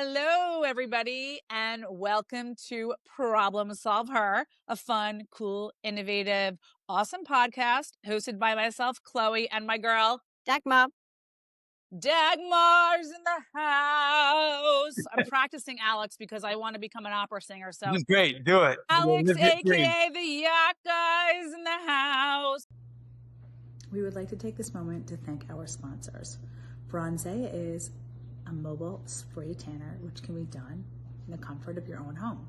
Hello, everybody, and welcome to Problem Solve Her, a fun, cool, innovative, awesome podcast hosted by myself, Chloe, and my girl, Dagmar. Dagmar's in the house. I'm practicing Alex because I want to become an opera singer. So, This is great. Do it. Alex, Live your dream. aka the Yacht Guy, is in the house. We would like to take this moment to thank our sponsors. Bronzea is a mobile spray tanner which can be done in the comfort of your own home.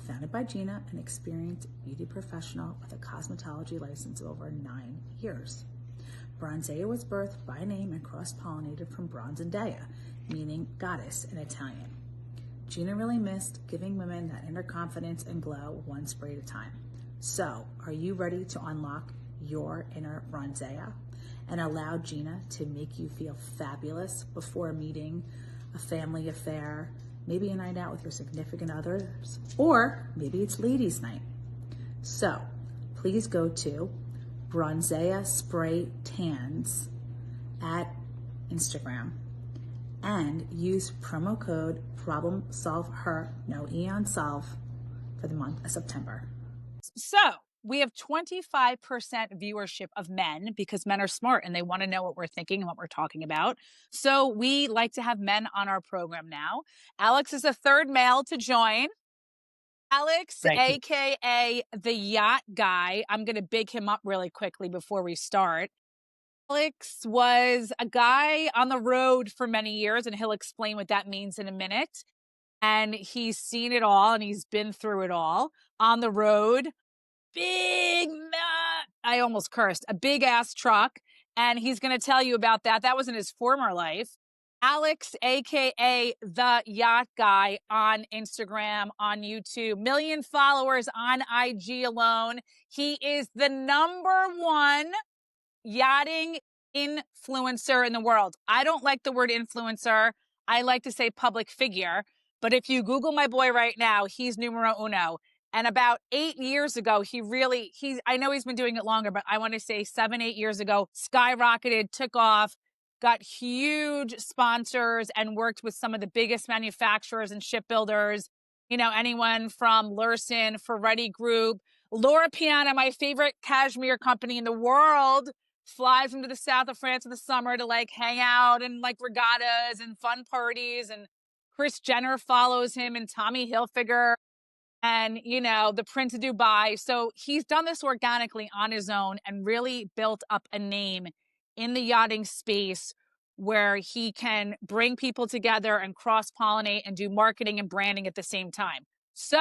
Founded by Gina, an experienced beauty professional with a cosmetology license of over 9 years. Bronzea was birthed by name and cross-pollinated from Bronze and Dea, meaning goddess in Italian. Gina really missed giving women that inner confidence and glow one spray at a time. So, are you ready to unlock your inner Bronzea and allow Gina to make you feel fabulous before meeting a family affair, maybe a night out with your significant others, or maybe it's ladies' night? So please go to Bronzea Spray Tans at Instagram and use promo code ProblemSolvHer, no E on solve, for the month of September. So, we have 25% viewership of men because men are smart and they want to know what we're thinking and what we're talking about. So we like to have men on our program now. Alex is the third male to join. Alex, aka the Yacht Guy. I'm going to big him up really quickly before we start. Alex was a guy on the road for many years, and he'll explain what that means in a minute. And he's seen it all and he's been through it all on the road. I almost cursed, a big ass truck. And he's going to tell you about that. That was in his former life. Alex, aka the Yacht Guy, on Instagram, on YouTube, million followers on IG alone. He is the #1 yachting influencer in the world. I don't like the word influencer. I like to say public figure. But if you Google my boy right now, he's numero uno. And about 8 years ago, I know he's been doing it longer, but I want to say 7, 8 years ago, skyrocketed, took off, got huge sponsors and worked with some of the biggest manufacturers and shipbuilders. You know, anyone from Lursen, Ferretti Group, Laura Piana, my favorite cashmere company in the world, flies into the south of France in the summer to like hang out and like regattas and fun parties. And Kris Jenner follows him and Tommy Hilfiger. And, you know, the Prince of Dubai. So he's done this organically on his own and really built up a name in the yachting space where he can bring people together and cross-pollinate and do marketing and branding at the same time. So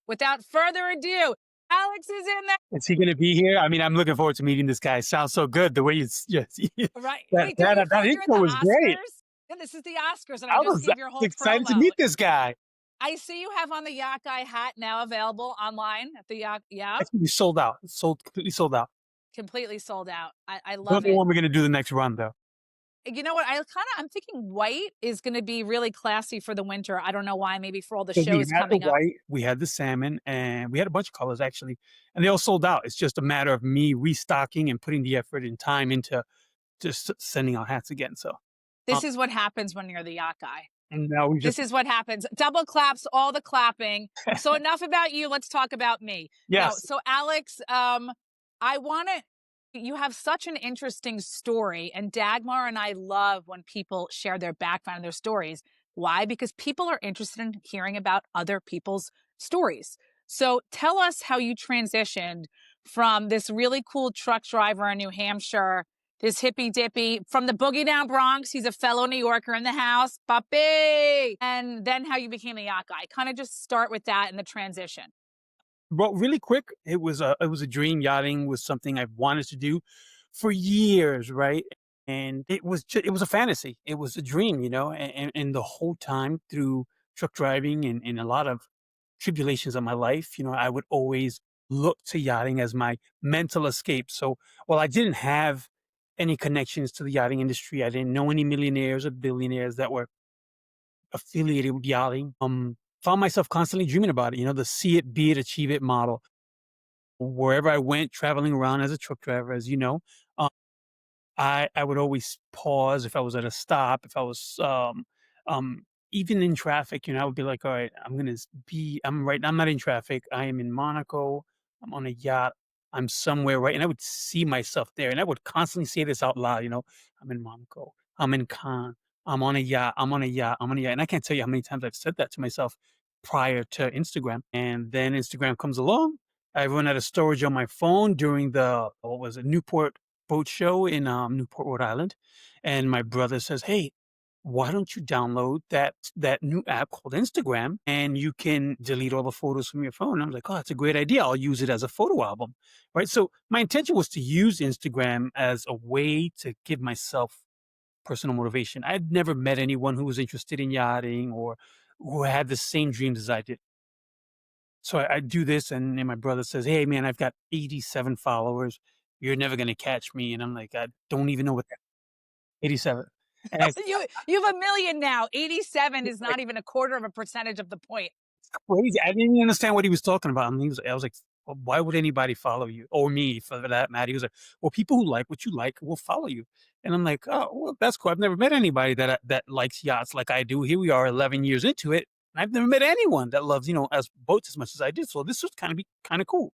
without further ado, Alex is in there. Is he going to be here? I mean, I'm looking forward to meeting this guy. Sounds so good. The way you, Right. that intro was great. Yeah, this is the Oscars, and I just gave your whole excited promo. to meet this guy. I see you have on the Yacht Guy hat now available online at the Yacht. Yeah. It's going to be sold out. Completely sold out. Completely sold out. I love Don't know it. when we're going to do the next run, though. You know what? I'm thinking white is going to be really classy for the winter. I don't know why. Maybe for all the shows coming up. White, we had the salmon, and we had a bunch of colors, actually. And they all sold out. It's just a matter of me restocking and putting the effort and time into just sending out hats again. So this is what happens when you're the Yacht Guy. And now this is what happens. Double claps, all the clapping. So enough about you. Let's talk about me. Yes. Now, so Alex, you have such an interesting story, and Dagmar and I love when people share their background and their stories. Why? Because people are interested in hearing about other people's stories. So tell us how you transitioned from this really cool truck driver in New Hampshire, this hippy dippy from the boogie down Bronx. He's a fellow New Yorker in the house, puppy. And then how you became a Yacht Guy. Kind of just start with that and the transition. Well, really quick, it was a dream. Yachting was something I've wanted to do for years, right? And it was a fantasy. It was a dream, you know. And the whole time through truck driving and a lot of tribulations of my life, you know, I would always look to yachting as my mental escape. So while I didn't have any connections to the yachting industry, I didn't know any millionaires or billionaires that were affiliated with yachting. Found myself constantly dreaming about it, you know, the see it, be it, achieve it model. Wherever I went, traveling around as a truck driver, as you know, I would always pause if I was at a stop, if I was even in traffic, I would be like, all right, I'm not in traffic. I am in Monaco. I'm on a yacht. I'm somewhere, right? And I would see myself there. And I would constantly say this out loud, I'm in Monaco. I'm in Cannes. I'm on a yacht. I'm on a yacht. I'm on a yacht. And I can't tell you how many times I've said that to myself prior to Instagram. And then Instagram comes along. I run out of storage on my phone during what was it, Newport boat show in Newport, Rhode Island. And my brother says, hey, why don't you download that new app called Instagram and you can delete all the photos from your phone? And I was like, oh, that's a great idea. I'll use it as a photo album. Right. So my intention was to use Instagram as a way to give myself personal motivation. I'd never met anyone who was interested in yachting or who had the same dreams as I did. So I do this, and then my brother says, hey, man, I've got 87 followers. You're never going to catch me. And I'm like, I don't even know what that 87. And I You have a million now. 87 is not even a quarter of a percentage of the point. crazy. I didn't even understand what he was talking about. And I was like, well, why would anybody follow you or me for that matter? He was like, well, people who like what you like will follow you. And I'm like, oh, well, that's cool. I've never met anybody that likes yachts like I do. Here we are 11 years into it. And I've never met anyone that loves, as boats as much as I did. So this was kind of cool.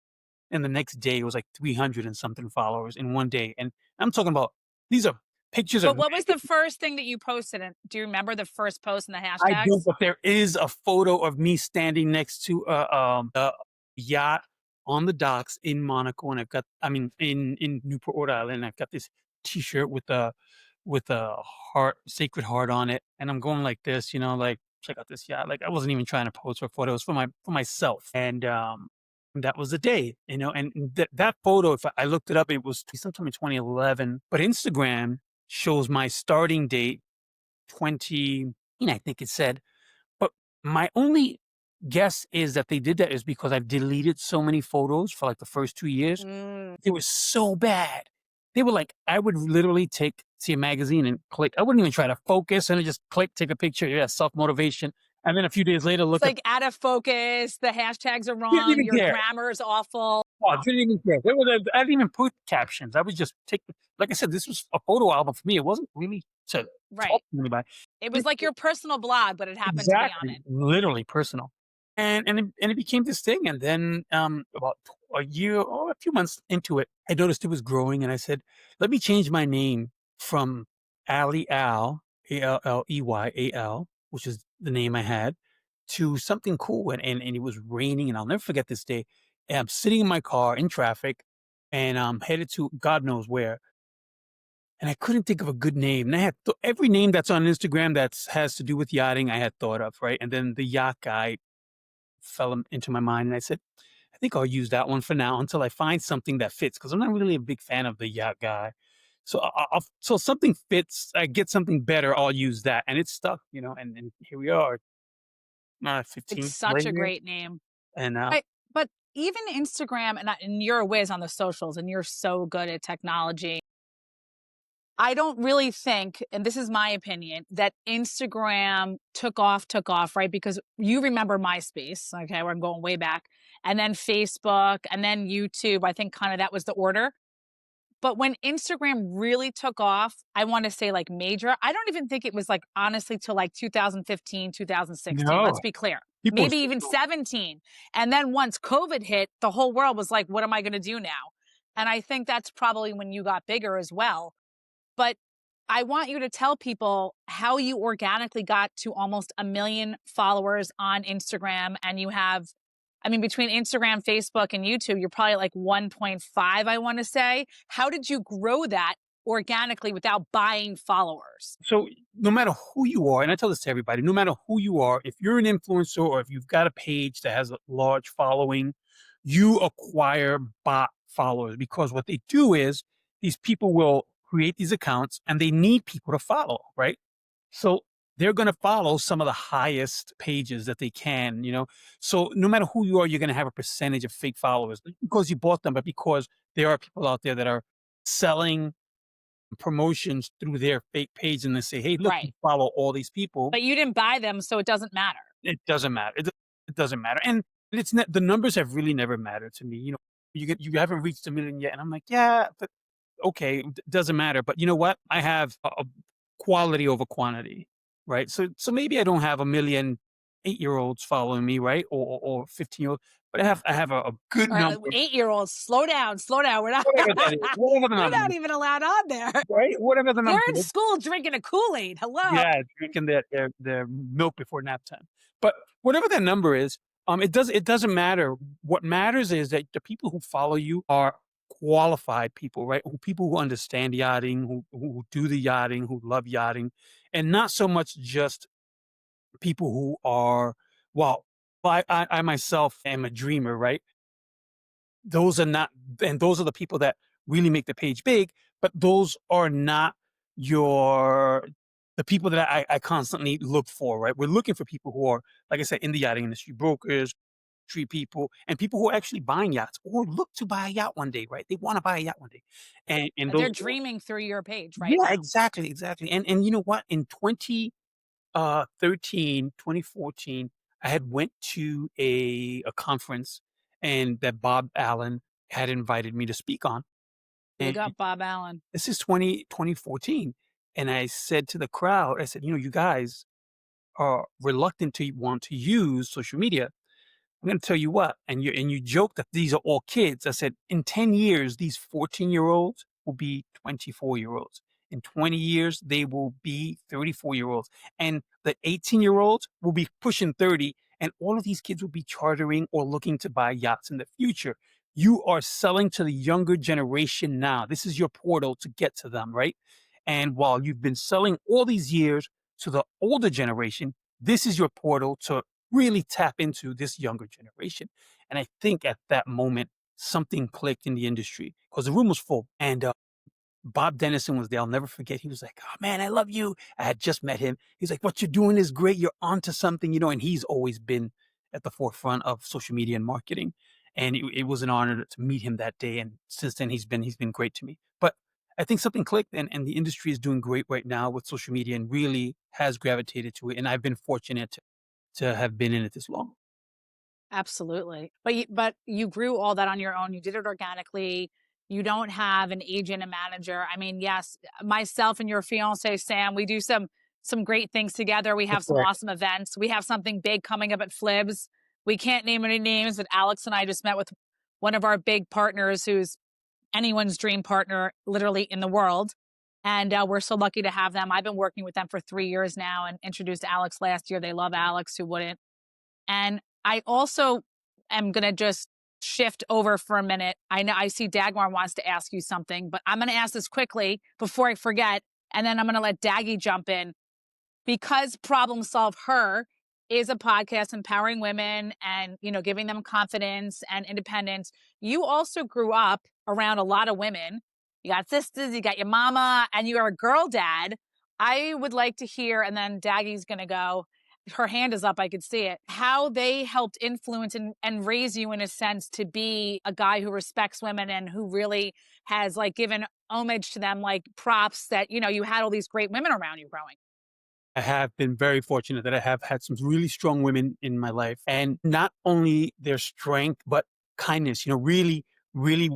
And the next day it was like 300 and something followers in one day. And I'm talking about, these are pictures But of what was the first thing that you posted? And do you remember the first post in the I hashtags? don't, but there is a photo of me standing next to a yacht on the docks in Monaco, and in Newport, Rhode Island. I've got this T-shirt with a heart, sacred heart on it, and I'm going like this, like check out this yacht. Like I wasn't even trying to pose for a photo; it was for myself, and that was the day, And that photo, if I looked it up, it was sometime in 2011. But Instagram shows my starting date 20, I think it said. But my only guess is that they did that is because I've deleted so many photos for like the first 2 years. Mm. They were so bad. They were like, I would literally see a magazine and click. I wouldn't even try to focus and just click, take a picture. Yeah, self-motivation. And then a few days later, It's look like out of focus. The hashtags are didn't wrong. even Your care. grammar is awful. Oh, I didn't even care. I didn't even put captions. I would just like I said, this was a photo album for me. It wasn't really to Right. talk to anybody. It was like your personal blog, but it happened to be on it. Literally personal. And it became this thing. And then about a year or a few months into it, I noticed it was growing, and I said, let me change my name from Alley Al, Alleyal, which is the name I had, to something cool. And it was raining, and I'll never forget this day. And I'm sitting in my car in traffic, and I'm headed to God knows where. And I couldn't think of a good name. And I had every name that's on Instagram that has to do with yachting, I had thought of, right? And then the Yacht Guy fell into my mind, and I said, I think I'll use that one for now until I find something that fits, because I'm not really a big fan of the Yacht Guy. So so something fits, I get something better, I'll use that, and it's stuck, And here we are, 15 It's years such a later, great name. and But even Instagram, and you're a whiz on the socials, and you're so good at technology. I don't really think, and this is my opinion, that Instagram took off, right? Because you remember MySpace, okay, where I'm going way back, and then Facebook, and then YouTube. I think kind of that was the order. But when Instagram really took off, I want to say like major, I don't even think it was like honestly till like 2015, 2016. no, Let's be clear. people Maybe even 17. And then once COVID hit, the whole world was like, what am I going to do now? And I think that's probably when you got bigger as well. But I want you to tell people how you organically got to almost 1 million followers on Instagram. And you have, between Instagram, Facebook, and YouTube, you're probably like 1.5, I want to say. How did you grow that organically without buying followers? So no matter who you are, and I tell this to everybody, no matter who you are, if you're an influencer or if you've got a page that has a large following, you acquire bot followers, because what they do is these people will create these accounts and they need people to follow, right? So they're going to follow some of the highest pages that they can, So no matter who you are, you're going to have a percentage of fake followers, not because you bought them, but because there are people out there that are selling promotions through their fake page, and they say, hey, look, Right. you follow all these people. But you didn't buy them, so it doesn't matter. It doesn't matter. It doesn't matter. And the numbers have really never mattered to me. You haven't reached 1 million yet. And I'm like, yeah, but okay, doesn't matter. But you know what? I have a quality over quantity. right? So maybe I don't have a million 8-year-olds following me, right? Or 15-year-olds, but I have a good Or number, 8-year-olds, slow down, slow down. We're not whatever that is, whatever the they're number not is, even allowed on there. right? Whatever the They're number in is. school drinking a Kool-Aid. Hello. Yeah, drinking their milk before nap time. But whatever that number is, it doesn't matter. What matters is that the people who follow you are qualified people, right? People who understand yachting, who do the yachting, who love yachting, and not so much just people who are well. I myself am a dreamer, right? Those are not, and those are the people that really make the page big, but those are not your the people that I constantly look for, right? We're looking for people who are, like I said, in the yachting industry, brokers, tree people, and people who are actually buying yachts or look to buy a yacht one day, right? They want to buy a yacht one day. And They're those dreaming through your page right yeah, now. exactly, exactly. And you know what? In 2014, I had went to a conference and that Bob Allen had invited me to speak on. Big And up Bob Allen. this is 2014. And I said to the crowd, I said, you guys are reluctant to want to use social media. I'm going to tell you what, and you joke that these are all kids. I said, in 10 years, these 14-year-olds will be 24-year-olds. In 20 years, they will be 34-year-olds. And the 18-year-olds will be pushing 30. And all of these kids will be chartering or looking to buy yachts in the future. You are selling to the younger generation now. This is your portal to get to them, right? And while you've been selling all these years to the older generation, this is your portal to really tap into this younger generation. And I think at that moment, something clicked in the industry because the room was full. And Bob Dennison was there. I'll never forget. He was like, "Oh man, I love you." I had just met him. He's like, "What you're doing is great. You're onto something, you know." And he's always been at the forefront of social media and marketing. And it was an honor to meet him that day. And since then, he's been great to me. But I think something clicked, and the industry is doing great right now with social media and really has gravitated to it. And I've been fortunate to have been in it this long. Absolutely. But you grew all that on your own. You did it organically. You don't have an agent, a manager. I mean, yes, myself and your fiance Sam, we do some great things together. We have That's some correct. awesome events. We have something big coming up at Flibs. We can't name any names, but Alex and I just met with one of our big partners who's anyone's dream partner literally in the world. And we're so lucky to have them. I've been working with them for 3 years now and introduced Alex last year. They love Alex, who wouldn't? And I also am going to just shift over for a minute. I know I see Dagmar wants to ask you something, but I'm going to ask this quickly before I forget. And then I'm going to let Daggy jump in because Problem Solve Her is a podcast empowering women and, giving them confidence and independence. You also grew up around a lot of women. You got sisters, you got your mama, and you are a girl dad. I would like to hear, and then Daggy's going to go. Her hand is up. I could see it. How they helped influence and raise you in a sense to be a guy who respects women and who really has given homage to them, like props that, you had all these great women around you growing. I have been very fortunate that I have had some really strong women in my life, and not only their strength, but kindness, really, really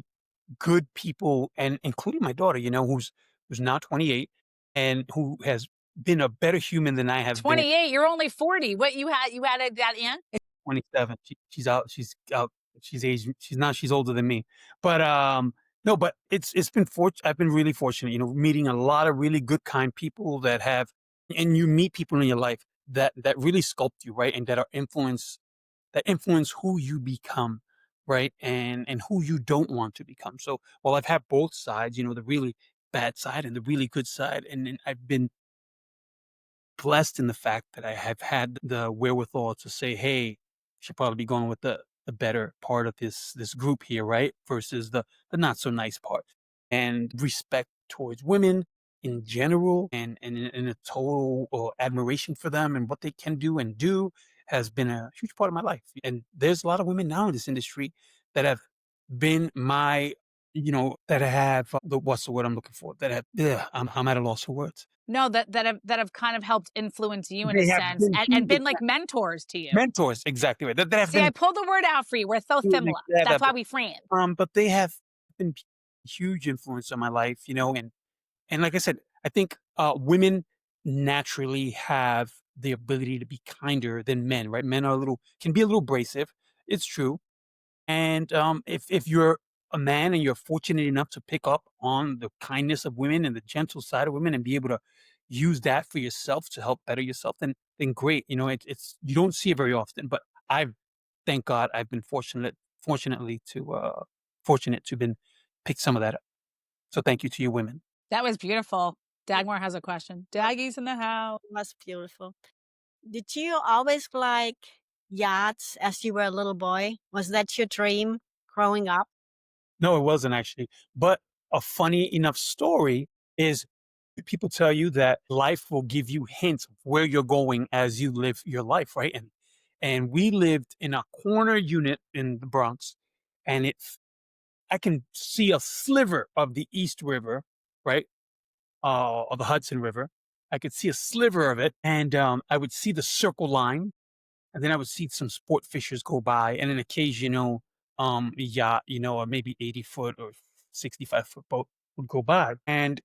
good people, and including my daughter, who's now 28 and who has been a better human than I have been. 28, you're only 40. What you had that in? 27. She's older than me. But no, but it's been I've been really fortunate, meeting a lot of really good, kind people and you meet people in your life that really sculpt you, right? And that influence who you become, right? And who you don't want to become. So while I've had both sides, the really bad side and the really good side, and I've been blessed in the fact that I have had the wherewithal to say, "Hey, should probably be going with the better part of this group here, right? Versus the not so nice part." And respect towards women in general, and a total admiration for them and what they can do has been a huge part of my life. And there's a lot of women now in this industry that have been that have what's the word I'm looking for? That have, yeah, I'm at a loss for words. No, that have kind of helped influence you in a They have sense been and huge been like mentors to you. mentors, exactly right. That have See, I been pulled the word out for you. We're so huge, similar. yeah, That's why we friends. but they have been huge influence on my life, and like I said, I think women naturally have the ability to be kinder than men, right? Men are can be a little abrasive. It's true. And if you're a man and you're fortunate enough to pick up on the kindness of women and the gentle side of women and be able to use that for yourself to help better yourself, then great. You know, it's you don't see it very often, but I've thank God I've been fortunately to fortunate to been pick some of that up. So thank you to you women. That was beautiful. Dagmar has a question. Daggy's in the house. Was beautiful. Did you always like yachts as you were a little boy? Was that your dream growing up? No, it wasn't actually. But a funny enough story is people tell you that life will give you hints of where you're going as you live your life, right? And we lived in a corner unit in the Bronx, and I can see a sliver of the East River, right? Of the Hudson River. I could see a sliver of it, and I would see the Circle Line, and then I would see some sport fishers go by, and an occasional yacht, or maybe 80-foot or 65-foot boat would go by. And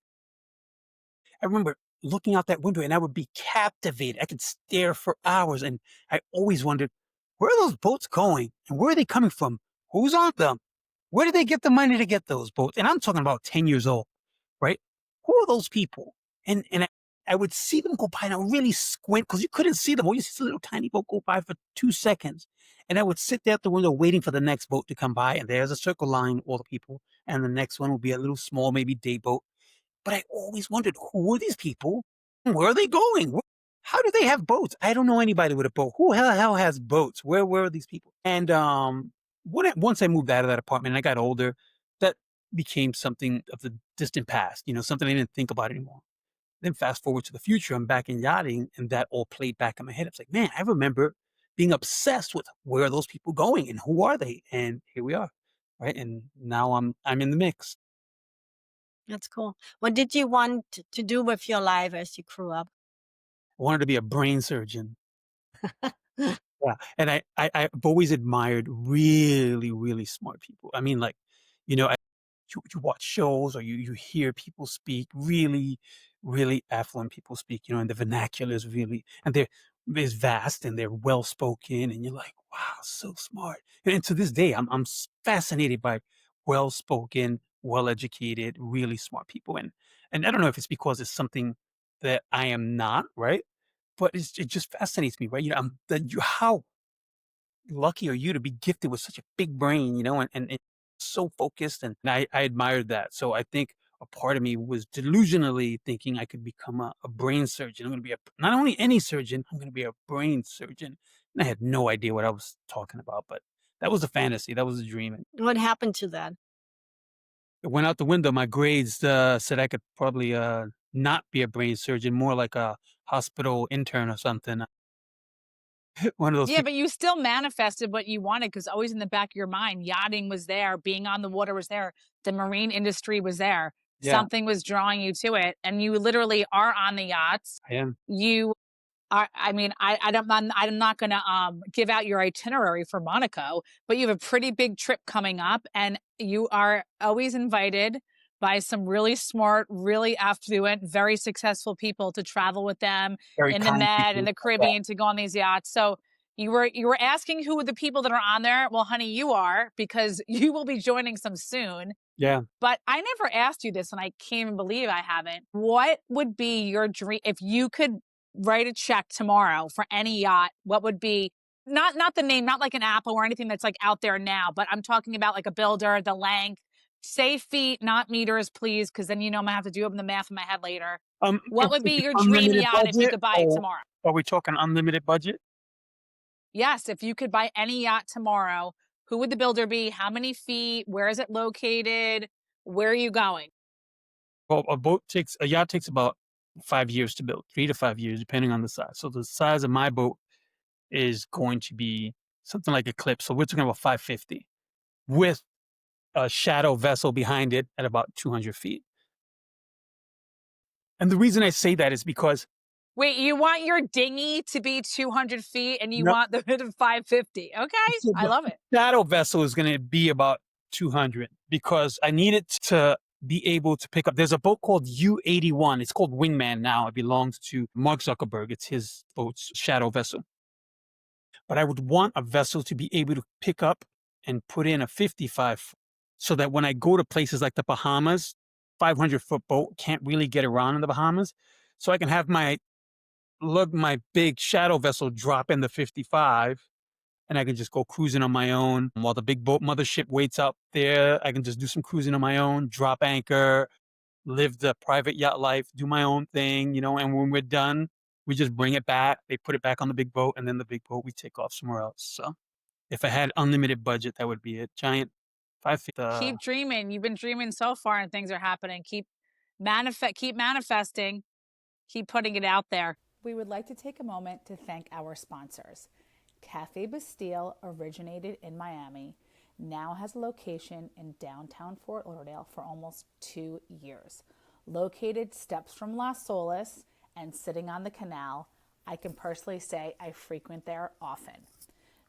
I remember looking out that window and I would be captivated. I could stare for hours. And I always wondered, where are those boats going? And where are they coming from? Who's on them? Where did they get the money to get those boats? And I'm talking about 10 years old, right? Who are those people? And I would see them go by and I would really squint because you couldn't see them. All you see is a little tiny boat go by for 2 seconds. And I would sit there at the window waiting for the next boat to come by. And there's a Circle Line, all the people. And the next one would be a little small, maybe day boat. But I always wondered, who are these people? Where are they going? How do they have boats? I don't know anybody with a boat. Who the hell has boats? Where are these people? And once I moved out of that apartment and I got older, that became something of the distant past, something I didn't think about anymore. Then fast forward to the future, I'm back in yachting and that all played back in my head. I was like, man, I remember being obsessed with where are those people going and who are they? And here we are, right? And now I'm in the mix. That's cool. What did you want to do with your life as you grew up? I wanted to be a brain surgeon. Yeah, and I've always admired really, really smart people. I mean, like, you watch shows or you hear people speak, really, really affluent people speak, and the vernacular is really, and is vast and they're well spoken, and you're like, wow, so smart. And to this day, I'm fascinated by well spoken, well educated, really smart people, and I don't know if it's because it's something that I am not, right? But it just fascinates me, right? How lucky are you to be gifted with such a big brain, and so focused. And I admired that. So I think a part of me was delusionally thinking I could become a brain surgeon. I'm going to be not only any surgeon, I'm going to be a brain surgeon. And I had no idea what I was talking about, but that was a fantasy. That was a dream. And What happened to that? it went out the window. My grades said I could probably not be a brain surgeon, more like a hospital intern or something. One of those. Yeah, but you still manifested what you wanted because always in the back of your mind, yachting was there, being on the water was there, the marine industry was there. Yeah. Something was drawing you to it, and you literally are on the yachts. I am. You are. I mean, I'm not going to give out your itinerary for Monaco, but you have a pretty big trip coming up, and you are always invited by some really smart, really affluent, very successful people to travel with them Very in the kind Med, people. in the Caribbean, to go on these yachts. So you were asking who are the people that are on there? Well, honey, you are, because you will be joining some soon. Yeah. But I never asked you this, and I can't even believe I haven't. What would be your dream if you could write a check tomorrow for any yacht? What would be not the name, not like an Apple or anything that's like out there now, but I'm talking about like a builder, the length. Say feet, not meters, please, because then I'm gonna have to do up the math in my head later. What would be your dream yacht if you could buy it tomorrow? Are we talking unlimited budget? Yes, if you could buy any yacht tomorrow, who would the builder be? How many feet? Where is it located? Where are you going? Well, a yacht takes about 5 years to build, 3 to 5 years, depending on the size. So the size of my boat is going to be something like Eclipse. So we're talking about 550 with a shadow vessel behind it at about 200 feet. And the reason I say that is because Wait, you want your dinghy to be 200 feet and you No. want the 550. Okay, I love it. shadow vessel is going to be about 200 because I need it to be able to pick up. There's a boat called U-81. It's called Wingman now. It belongs to Mark Zuckerberg. It's his boat's shadow vessel. But I would want a vessel to be able to pick up and put in a 55 so that when I go to places like the Bahamas, 500-foot boat can't really get around in the Bahamas. So I can have my big shadow vessel drop in the 55 and I can just go cruising on my own while the big boat mothership waits out there. I can just do some cruising on my own, drop anchor, live the private yacht life, do my own thing, and when we're done, we just bring it back. They put it back on the big boat, and then the big boat, we take off somewhere else. So if I had unlimited budget, that would be a giant 5 feet. Keep dreaming. You've been dreaming so far and things are happening. Keep manifesting. Keep putting it out there. We would like to take a moment to thank our sponsors. Cafe Bastille originated in Miami, now has a location in downtown Fort Lauderdale for almost 2 years. Located steps from Las Solas and sitting on the canal, I can personally say I frequent there often.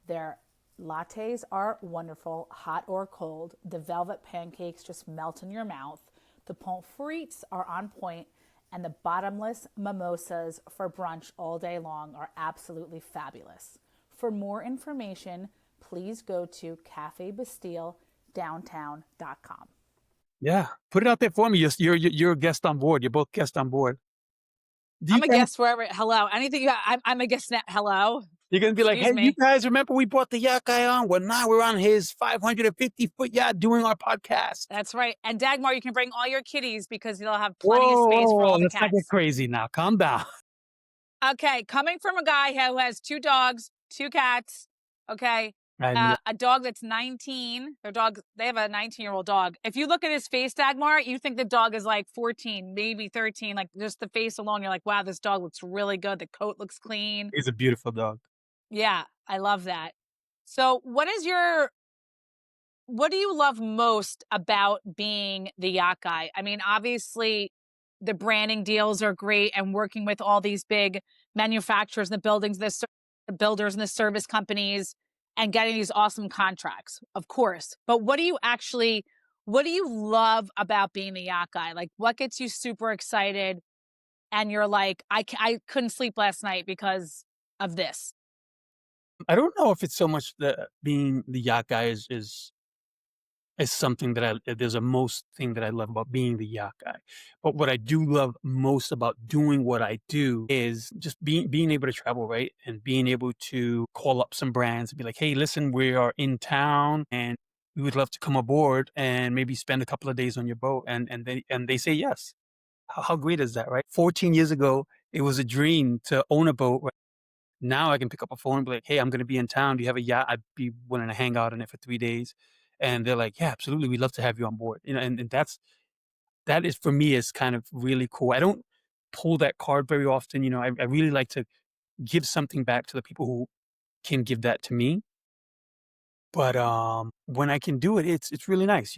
Their lattes are wonderful, hot or cold. The velvet pancakes just melt in your mouth. The pommes frites are on point, and the bottomless mimosas for brunch all day long are absolutely fabulous. For more information, please go to cafebastilledowntown.com. Yeah, put it out there for me. You're a guest on board. You're both guests on board. I'm a guest wherever. Hello. Anything I'm a guest now. Hello. You're going to be like, Excuse hey, me. you guys remember we brought the Yacht Guy on? Well, now we're on his 550-foot yacht doing our podcast. That's right. And Dagmar, you can bring all your kitties because you'll have plenty of space for all the let's not cats. get crazy now. Calm down. Okay, coming from a guy who has 2 dogs, 2 cats, okay, a dog that's 19. They have a 19-year-old dog. If you look at his face, Dagmar, you think the dog is like 14, maybe 13. Like just the face alone, you're like, wow, this dog looks really good. The coat looks clean. He's a beautiful dog. Yeah, I love that. So what do you love most about being the Yacht Guy? I mean, obviously the branding deals are great and working with all these big manufacturers and the builders and the service companies and getting these awesome contracts, of course. But what do you love about being the Yacht Guy? Like what gets you super excited and you're like, I couldn't sleep last night because of this? I don't know if it's so much that being the Yacht Guy is something that there's a most thing that I love about being the Yacht Guy. But what I do love most about doing what I do is just being able to travel, right? And being able to call up some brands and be like, hey, listen, we are in town and we would love to come aboard and maybe spend a couple of days on your boat. And they say yes. How great is that, right? 14 years ago, it was a dream to own a boat, right? Now I can pick up a phone and be like, hey, I'm going to be in town. Do you have a yacht? I'd be willing to hang out on it for 3 days. And they're like, yeah, absolutely. We'd love to have you on board. And that is for me is kind of really cool. I don't pull that card very often. I really like to give something back to the people who can give that to me. But when I can do it, it's really nice.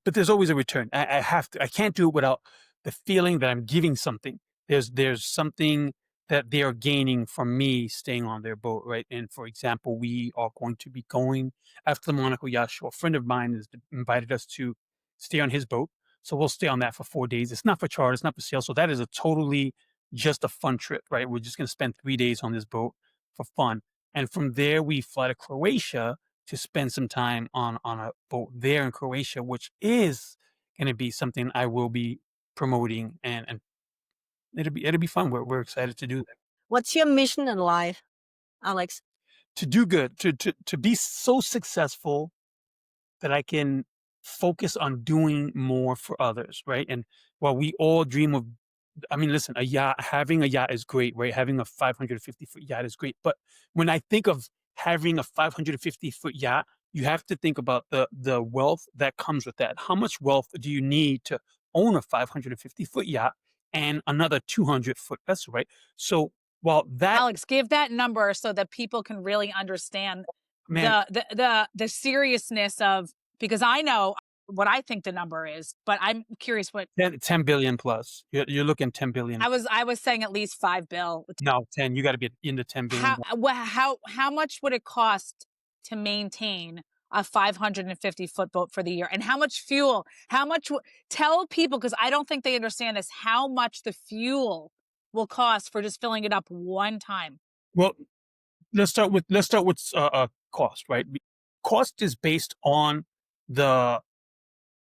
But there's always a return. I can't do it without the feeling that I'm giving something. There's something that they are gaining from me staying on their boat, right? And for example, we are going to be going after the Monaco Yacht Show. A friend of mine has invited us to stay on his boat. So we'll stay on that for 4 days. It's not for charter, it's not for sale. So that is a totally just a fun trip, right? We're just going to spend 3 days on this boat for fun. And from there, we fly to Croatia to spend some time on a boat there in Croatia, which is going to be something I will be promoting and it'll be fun. We're excited to do that. What's your mission in life, Alex? To do good, to be so successful that I can focus on doing more for others, right? And while we all dream of, I mean, listen, having a yacht is great, right? Having a 550-foot yacht is great. But when I think of having a 550-foot yacht, you have to think about the wealth that comes with that. How much wealth do you need to own a 550-foot yacht and another 200-foot vessel, right? So while that, Alex, give that number so that people can really understand the seriousness of, because I know what I think the number is, but I'm curious what 10 billion plus. You're looking 10 billion. I was saying at least 5 bill. No, 10. You got to be in the 10 billion. How much would it cost to maintain a 550-foot boat for the year? And how much fuel? Tell people, because I don't think they understand this, how much the fuel will cost for just filling it up one time. Well, let's start with cost, right? Cost is based on the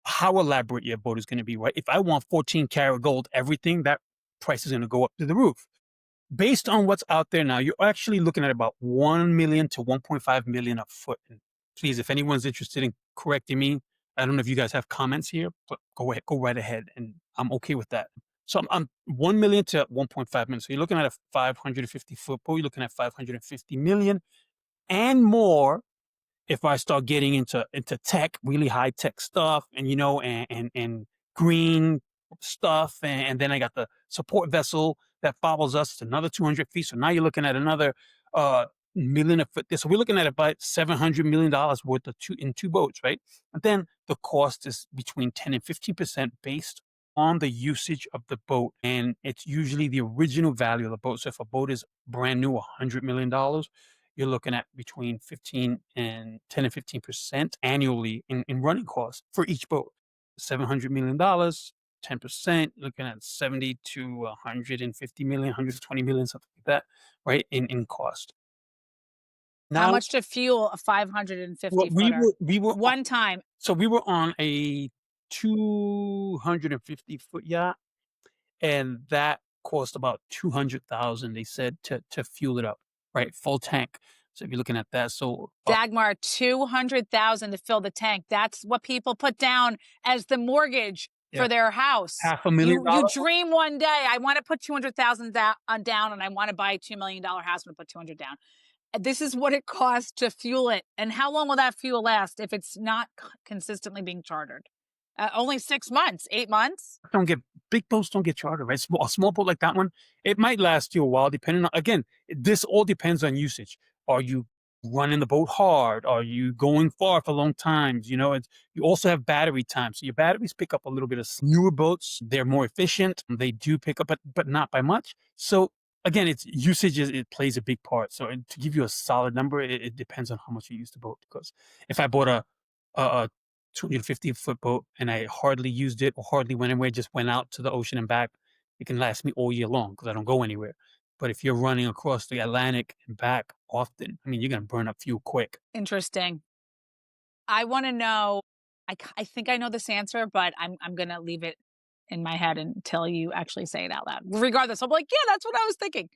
how elaborate your boat is going to be, right? If I want 14 karat gold, everything, that price is going to go up to the roof. Based on what's out there now, you're actually looking at about 1 million to 1.5 million a foot. And please, if anyone's interested in correcting me, I don't know if you guys have comments here, but go ahead, go right ahead, and I'm okay with that. So I'm 1 million to 1.5 million. So you're looking at a 550-foot boat. You're looking at 550 million and more if I start getting into tech, really high tech stuff, and and green stuff, and then I got the support vessel that follows us. It's another 200 feet. So now you're looking at another million a foot. So we're looking at about $700 million worth of two boats, right? And then the cost is between 10 and 15% based on the usage of the boat, and it's usually the original value of the boat. So if a boat is brand new, $100 million, you're looking at between 10 and 15% annually in running costs for each boat. $700 million, 10%, looking at 70 to 150 million, 120 million, something like that, right? In cost. How Now, much to fuel a 550 well, footer? we were One time. So we were on a 250-foot yacht, and that cost about 200,000. They said to fuel it up, right? Full tank. So if you're looking at that, so Dagmar, 200,000 to fill the tank. That's what people put down as the mortgage for their house. $500,000. You dream one day, I want to put 200,000 down, and I want to buy a $2 million house. I'm going to put 200 down. This is what it costs to fuel it. And how long will that fuel last if it's not consistently being chartered? Only 6 months, 8 months? Big boats don't get chartered, right? A small boat like that one, it might last you a while, depending on, again, this all depends on usage. Are you running the boat hard? Are you going far for long times? You also have battery time. So your batteries pick up a little bit of newer boats. They're more efficient. They do pick up, but not by much. So again, it's usage it plays a big part. So to give you a solid number, it depends on how much you use the boat. Because if I bought a 250-foot boat and I hardly used it or hardly went anywhere, just went out to the ocean and back, it can last me all year long because I don't go anywhere. But if you're running across the Atlantic and back often, I mean, you're going to burn up fuel quick. Interesting. I want to know, I think I know this answer, but I'm going to leave it in my head until you actually say it out loud. Regardless, I'm like, yeah, that's what I was thinking.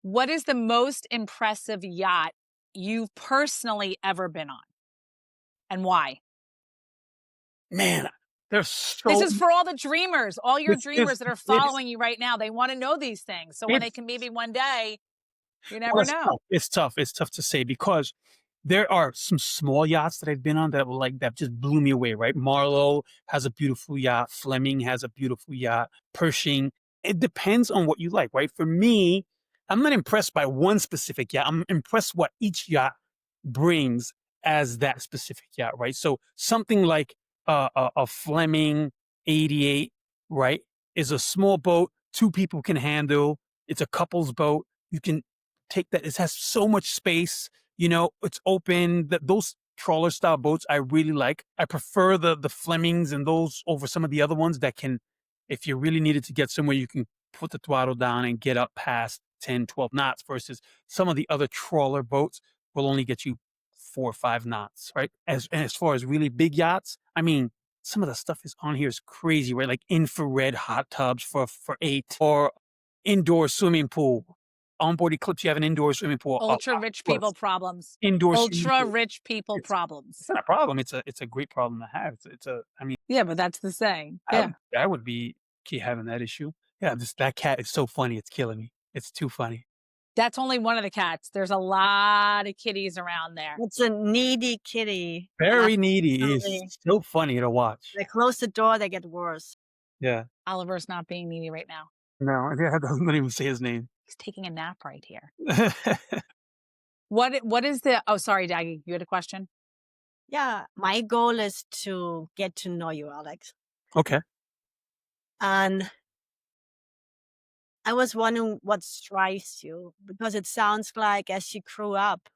What is the most impressive yacht you've personally ever been on? And why? Man, there's so... This is for all the dreamers, all your dreamers that are following you right now. They want to know these things. So when they can maybe one day, you never know. It's tough. It's tough to say because there are some small yachts that I've been on that just blew me away, right? Marlowe has a beautiful yacht. Fleming has a beautiful yacht. Pershing. It depends on what you like, right? For me, I'm not impressed by one specific yacht. I'm impressed what each yacht brings as that specific yacht, right? So something like a Fleming 88, right, is a small boat, 2 people can handle. It's a couple's boat. You can take that. It has so much space. It's open. Those trawler style boats I really like. I prefer the Flemings and those over some of the other ones that can, if you really needed to get somewhere, you can put the throttle down and get up past 10, 12 knots versus some of the other trawler boats will only get you 4 or 5 knots, right? As far as really big yachts, I mean, some of the stuff is on here is crazy, right? Like infrared hot tubs for 8 or indoor swimming pool. Onboard Eclipse, you have an indoor swimming pool. Ultra rich people problems. Indoor Ultra rich people problems. It's not a problem. It's a great problem to have. Yeah, but that's the saying. Yeah. I would be having that issue. Yeah, that cat is so funny. It's killing me. It's too funny. That's only one of the cats. There's a lot of kitties around there. It's a needy kitty. Very needy. It's so funny to watch. They close the door, they get worse. Yeah. Oliver's not being needy right now. No, I don't even say his name. He's taking a nap right here. What is the... Oh, sorry, Daggy. You had a question? Yeah. My goal is to get to know you, Alex. Okay. And I was wondering what drives you, because it sounds like as you grew up,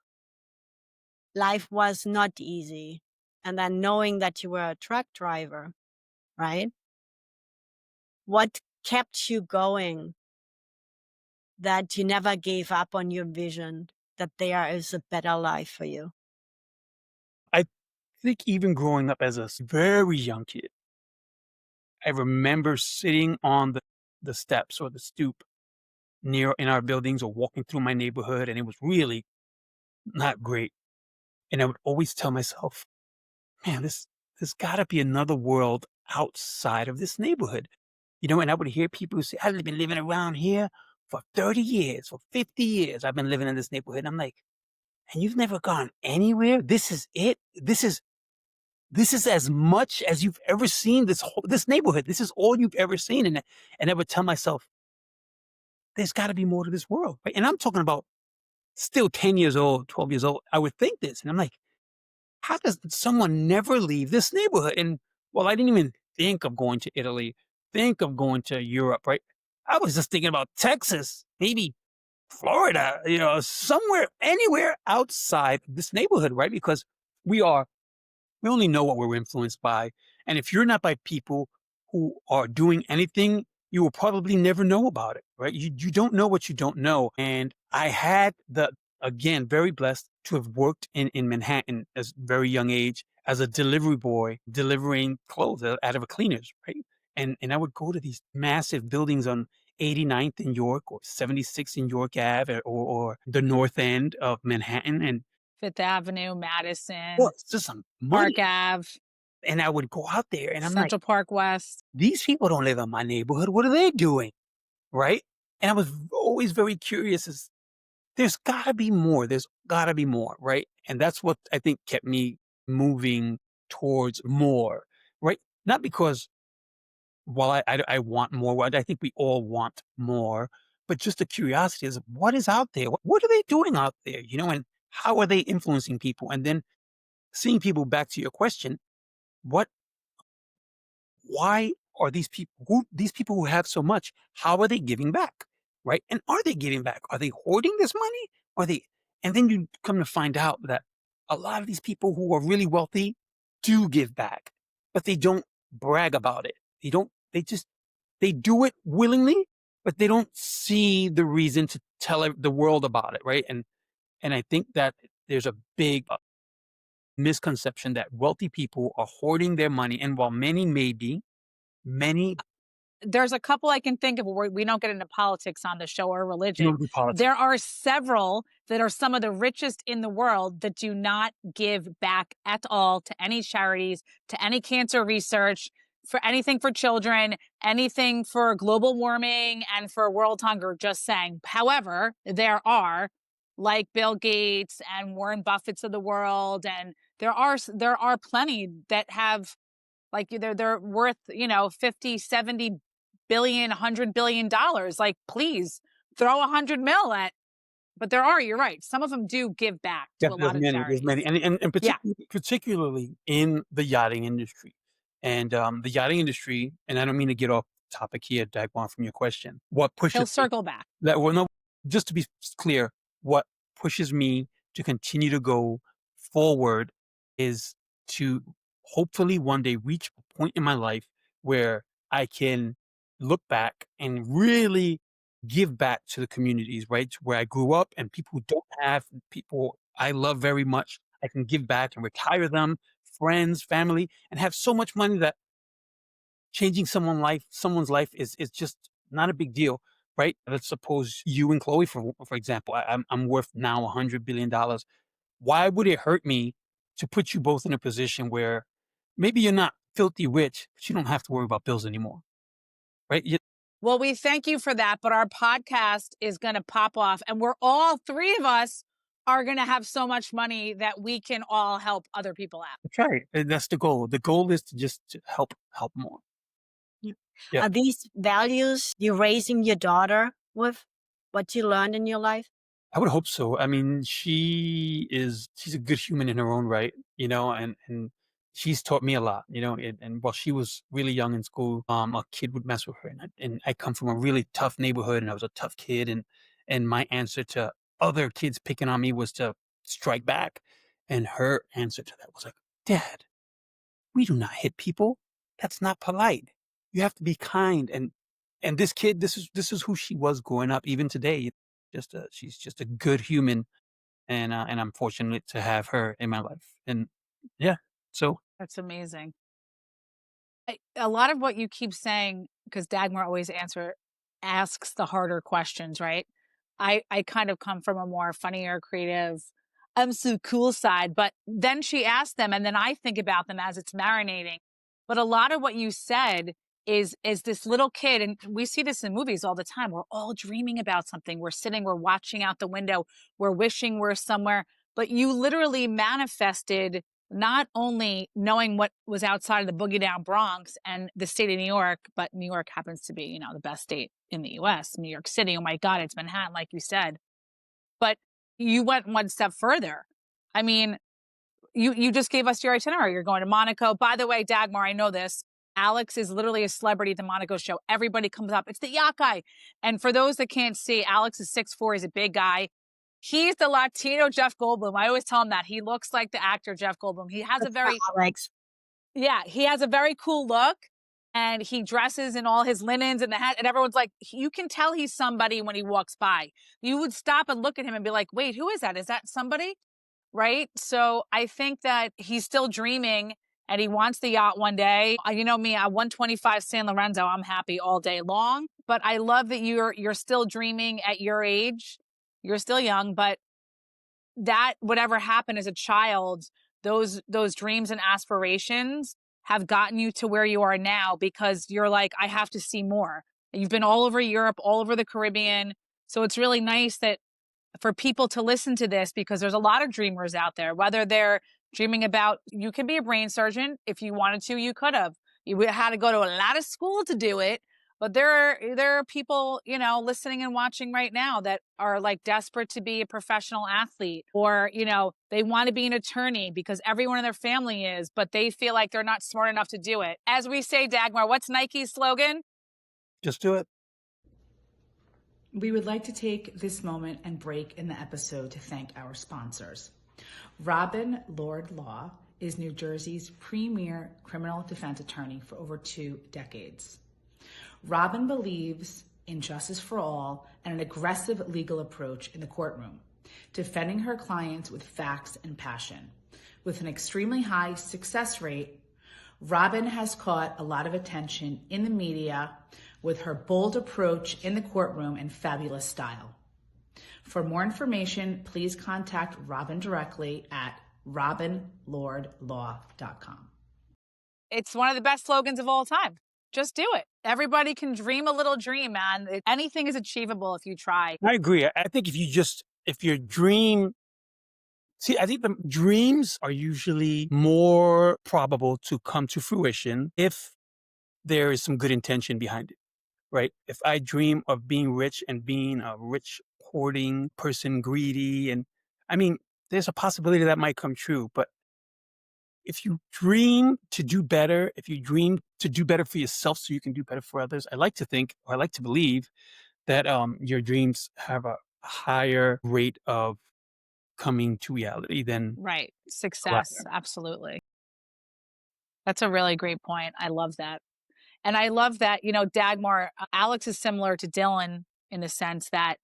life was not easy. And then knowing that you were a truck driver, right? What kept you going that you never gave up on your vision that there is a better life for you? I think even growing up as a very young kid, I remember sitting on the steps or the stoop near in our buildings or walking through my neighborhood, and it was really not great. And I would always tell myself, man, there's got to be another world outside of this neighborhood. And I would hear people say, I've been living around here for 30 years, for 50 years. I've been living in this neighborhood. And I'm like, and you've never gone anywhere? This is it? This is as much as you've ever seen this neighborhood. This is all you've ever seen. And I would tell myself, there's got to be more to this world. Right? And I'm talking about still 10 years old, 12 years old. I would think this. And I'm like, how does someone never leave this neighborhood? And well, I didn't even think of going to Italy, think of going to Europe, right? I was just thinking about Texas, maybe Florida, somewhere, anywhere outside this neighborhood, right? Because we only know what we're influenced by. And if you're not by people who are doing anything, you will probably never know about it, right? You don't know what you don't know. And I had again, very blessed to have worked in Manhattan as a very young age as a delivery boy, delivering clothes out of a cleaners, right? And I would go to these massive buildings on 89th in York or 76th in York Ave or the North End of Manhattan. And Fifth Avenue, Madison, well, it's just some money. Park Ave, And I would go out there and I'm like, Central Park West. these people don't live in my neighborhood. What are they doing? Right. And I was always very curious as there's gotta be more. There's gotta be more. Right. And that's what I think kept me moving towards more. Right. Not because, well, I want more. Well, I think we all want more, but just the curiosity is what is out there? What are they doing out there? And how are they influencing people? And then seeing people, back to your question, what why are these people who have so much, how are they giving back? Right? And are they giving back? Are they hoarding this money? And then you come to find out that a lot of these people who are really wealthy do give back, but they don't brag about it. They do it willingly, but they don't see the reason to tell the world about it. Right. And I think that there's a big misconception that wealthy people are hoarding their money. And while many There's a couple I can think of where we don't get into politics on the show or religion. There are several that are some of the richest in the world that do not give back at all to any charities, to any cancer research, for anything for children, anything for global warming and for world hunger, just saying. However, there are like Bill Gates and Warren Buffett's of the world, and there are plenty that have, like, they're worth 50, 70 billion, $100 billion. Like, please throw 100 mil at. But you're right, some of them do give back to a lot of charities. There's many, and particularly in the yachting industry. And the yachting industry, and I don't mean to get off topic here, Dagmar, from your question. What pushes He'll circle back. Just to be clear, what pushes me to continue to go forward is to hopefully one day reach a point in my life where I can look back and really give back to the communities, right? Where I grew up and people who don't have, people I love very much. I can give back and retire them, friends, family, and have so much money that changing someone's life is just not a big deal, right? Let's suppose you and Chloe, for example, I'm worth now $100 billion. Why would it hurt me to put you both in a position where maybe you're not filthy rich, but you don't have to worry about bills anymore, right? Well, we thank you for that, but our podcast is going to pop off, and we're all three of us are going to have so much money that we can all help other people out. That's right. And that's the goal. The goal is to just help more. Yeah. Are these values you're raising your daughter with, what you learned in your life? I would hope so. I mean, she's a good human in her own right, and she's taught me a lot, and while she was really young in school, a kid would mess with her. And I come from a really tough neighborhood and I was a tough kid. And my answer to other kids picking on me was to strike back. And her answer to that was like, Dad, we do not hit people. That's not polite. You have to be kind. And this kid, this is who she was growing up, even today. She's just a good human, and I'm fortunate to have her in my life. And yeah, so That's amazing. A lot of what you keep saying, because Dagmar always asks the harder questions, right? I kind of come from a more funnier, creative, I'm so cool side, but then she asked them, and then I think about them as it's marinating. But a lot of what you said is this little kid, and we see this in movies all the time. We're all dreaming about something. We're sitting, we're watching out the window, we're wishing we're somewhere, but you literally manifested not only knowing what was outside of the boogie down Bronx and the state of New York, but New York happens to be, the best state in the US, New York City. Oh my God, it's Manhattan, like you said. But you went one step further. I mean, you just gave us your itinerary. You're going to Monaco. By the way, Dagmar, I know this. Alex is literally a celebrity at the Monaco show. Everybody comes up. It's the Yacht Guy. And for those that can't see, Alex is 6'4". He's a big guy. He's the Latino Jeff Goldblum. I always tell him that. He looks like the actor Jeff Goldblum. He has Alex. he has a very cool look, and he dresses in all his linens and the hat, and everyone's like, you can tell he's somebody when he walks by. You would stop and look at him and be like, wait, who is that? Is that somebody? Right? So I think that he's still dreaming and he wants the yacht one day. You know me, at 125 San Lorenzo, I'm happy all day long. But I love that you're still dreaming at your age. You're still young, but that whatever happened as a child, those dreams and aspirations have gotten you to where you are now, because you're like, I have to see more. You've been all over Europe, all over the Caribbean. So it's really nice that for people to listen to this, because there's a lot of dreamers out there, whether they're dreaming about, you can be a brain surgeon. If you wanted to, you could have. You had to go to a lot of school to do it. But there are people, listening and watching right now that are like desperate to be a professional athlete, or, they want to be an attorney because everyone in their family is, but they feel like they're not smart enough to do it. As we say, Dagmar, what's Nike's slogan? just do it. We would like to take this moment and break in the episode to thank our sponsors. Robin Lord Law is New Jersey's premier criminal defense attorney for over 2 decades. Robin believes in justice for all and an aggressive legal approach in the courtroom, defending her clients with facts and passion. With an extremely high success rate, Robin has caught a lot of attention in the media with her bold approach in the courtroom and fabulous style. For more information, please contact Robin directly at robinlordlaw.com. It's one of the best slogans of all time. Just do it. Everybody can dream a little dream, man. Anything is achievable if you try. I agree. I think if your dream, I think the dreams are usually more probable to come to fruition if there is some good intention behind it, right? If I dream of being rich and being a rich, hoarding person, greedy, and I mean, there's a possibility that might come true, but if you dream to do better, if you dream to do better for yourself so you can do better for others, I like to think, or I like to believe that your dreams have a higher rate of coming to reality than Right. Success. Absolutely. That's a really great point. I love that. And I love that, Dagmar, Alex is similar to Dylan in the sense that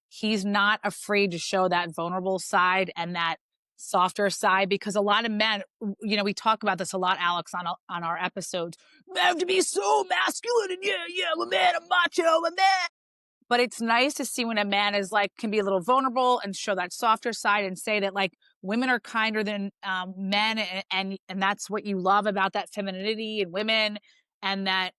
he's not afraid to show that vulnerable side and that softer side, because a lot of men, we talk about this a lot, Alex, on our episodes. Men have to be so masculine and I'm a man, I'm macho, I'm a man. But it's nice to see when a man can be a little vulnerable and show that softer side and say that women are kinder than men. And that's what you love about that femininity in women. And that,